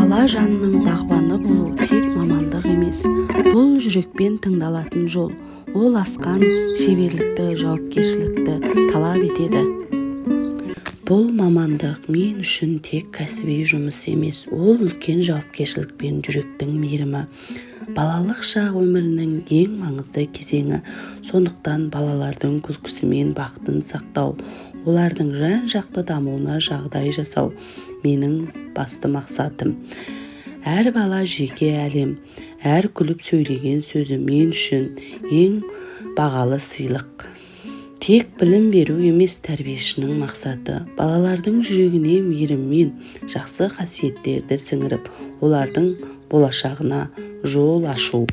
Бала жанның бағбаны болу тек мамандық емес, бұл жүрекпен тыңдалатын жол. Ол асқан шеберлікті, жауапкершілікті талап етеді. Бұл мамандық мен үшін тек кәсіби жұмыс емес, ол үлкен жауапкершілік пен жүректің мейірімі. Балалық шақ өмірінің ең маңызды кезеңі, сондықтан балалардың күлкісі мен бақытын сақтау, олардың жан-жақты дамуына жағдай жасау менің басты мақсатым. Әр бала жеке әлем, әр күліп сөйлеген сөзі мен үшін ең бағалы сыйлық. Тек білім беру емес, тәрбиешінің мақсаты балалардың жүрегіне мейірім мен жақсы қасиеттерді сіңіріп, олардың болашағына жол ашу.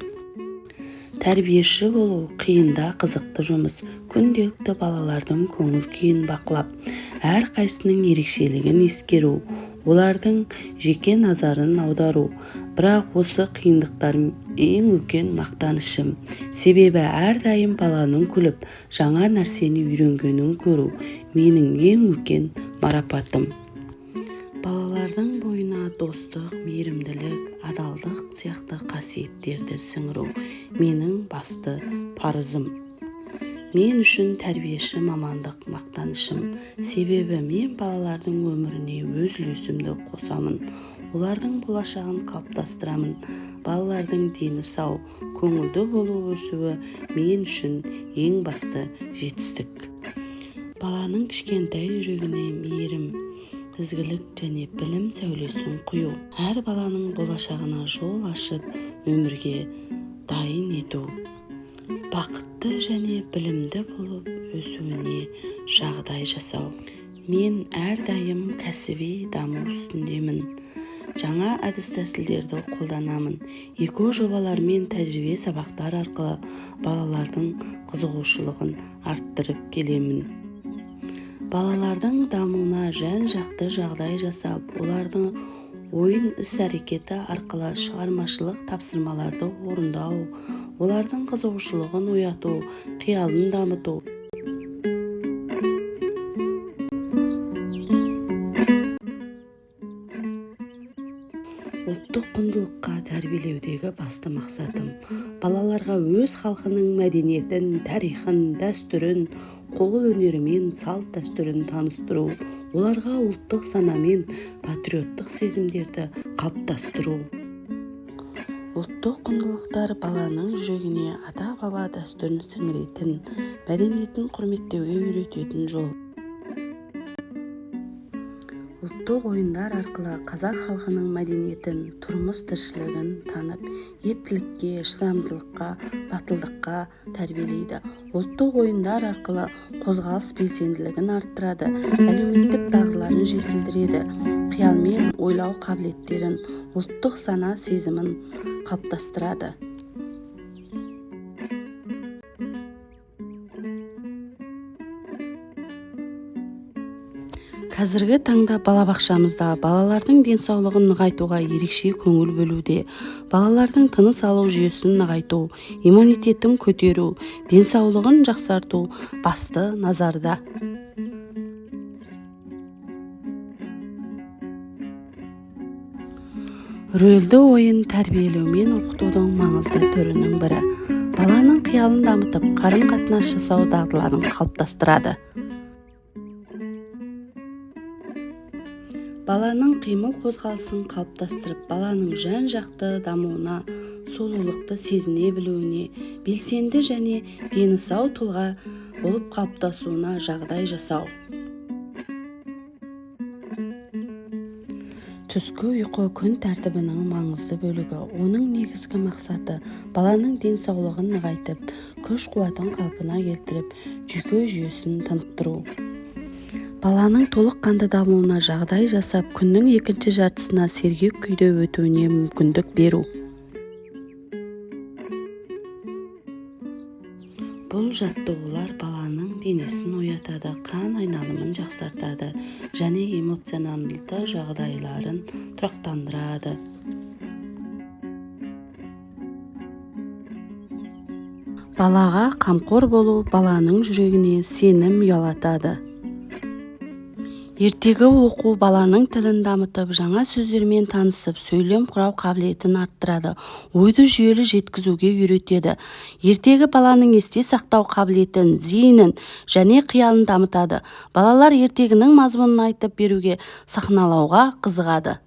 Тәрбиеші болу қиында қызықты жұмыс. Күнделікті балалардың көңіл күйін бақылап, әр қайсының ерекшелігін ескеру, олардың жеке назарын аудару. Бірақ осы қиындықтар ең үлкен мақтанышым. Себебі әрдайым баланың күліп, жаңа нәрсені үйренгенін көру менің ең үлкен марапатым. Балалардың бойына достық, мейірімділік, адалдық сияқты қасиеттерді сіңіру менің басты парызым. Мен үшін тәрбиеші мамандық мақтанышым. Себебі мен балалардың өміріне өз үлесімді қосамын. Олардың болашағын қалыптастырамын. Балалардың дені сау, көңілді болу өсуі мен үшін ең басты жетістік. Баланың кішкентай жүрегіне мейірім, ізгілік және білім сәулесін құю, әр баланың болашағына жол ашып, өмірге дайын ету, бақытты және білімді болып өсуіне жағдай жасау. Мен әрдайым кәсіби даму үстіндемін. Жаңа әдіс-тәсілдерді қолданамын. Жобалар мен тәжірибе сабақтар арқылы балалардың қызығушылығын арттырып келемін. Балалардың дамуына жан-жақты жағдай жасап, олардың ойын іс-әрекеті арқылы шығармашылық тапсырмаларды орындау, олардың қызығушылығын ояту, қиялын дамыту. Ұлттық құндылыққа тәрбиелеудегі басты мақсатым балаларға өз халқының мәдениетін, тарихын, дәстүрін, қол өнері мен салт дәстүрін таныстыру, оларға ұлттық сана мен патриоттық сезімдерді қалыптастыру. Ұлттық құндылықтар баланың жүрегіне ата-баба дәстүрін сіңіретін, мәдениетін құрметтеуге үйрететін жол. Ұлттық ойындар арқылы қазақ халқының мәдениетін, тұрмыс тіршілігін танып, ептілікке, шыдамдылыққа, батылдыққа тәрбиелейді. Ұлттық ойындар арқылы қозғалыс белсенділігін арттырады, әлеуметтік дағдыларын жетілдіреді, қиял мен ойлау қабілеттерін, ұлттық сана сезімін қалыптастырады. Қазіргі таңда балабақшамызда балалардың денсаулығын нығайтуға ерекше көңіл бөлуде. Балалардың тыныс алу жүйесін нығайту, иммунитетін көтеру, денсаулығын жақсарту басты назарда. Рөлді ойын тәрбиелеу мен оқытудың маңызды түрінің бірі. Баланың қиялын дамытып, қарым-қатынас жасау дағдыларын қалыптастырады. Баланың қимыл қозғалысын қалыптастырып, баланың жан-жақты дамуына, сұлулықты сезіне білуіне, белсенді және дені сау тұлға болып қалыптасуына жағдай жасау. Түскі ұйқы күн тәртібінің маңызды бөлігі. Оның негізгі мақсаты баланың денсаулығын нығайтып, күш-қуатын қалпына келтіріп, жүйке жүйесін тынықтыру. Баланың толыққанды дамуына жағдай жасап, күннің екінші жартысына сергек күйде өтуіне мүмкіндік беру. Бұл жаттығулар баланың денесін оятады, қан айналымын жақсартады және эмоционалды жағдайларын тұрақтандырады. Балаға қамқор болу баланың жүрегіне сенім ұялатады. Ертегі оқу баланың тілін дамытып, жаңа сөздермен танысып, сөйлем құрау қабілетін арттырады, ойды жүйелі жеткізуге үйретеді. Ертегі баланың есте сақтау қабілетін, зейінін және қиялын дамытады. Балалар ертегінің мазмұнын айтып беруге, сахналауға қызығады.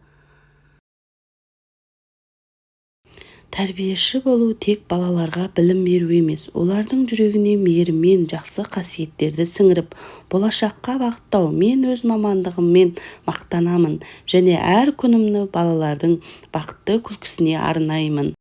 Тәрбиеші болу тек балаларға білім беру емес, олардың жүрегіне мейірім мен жақсы қасиеттерді сіңіріп, болашаққа бағыттау. Мен өз мамандығыммен мақтанамын және әр күнімді балалардың бақытты күлкісіне арнаймын.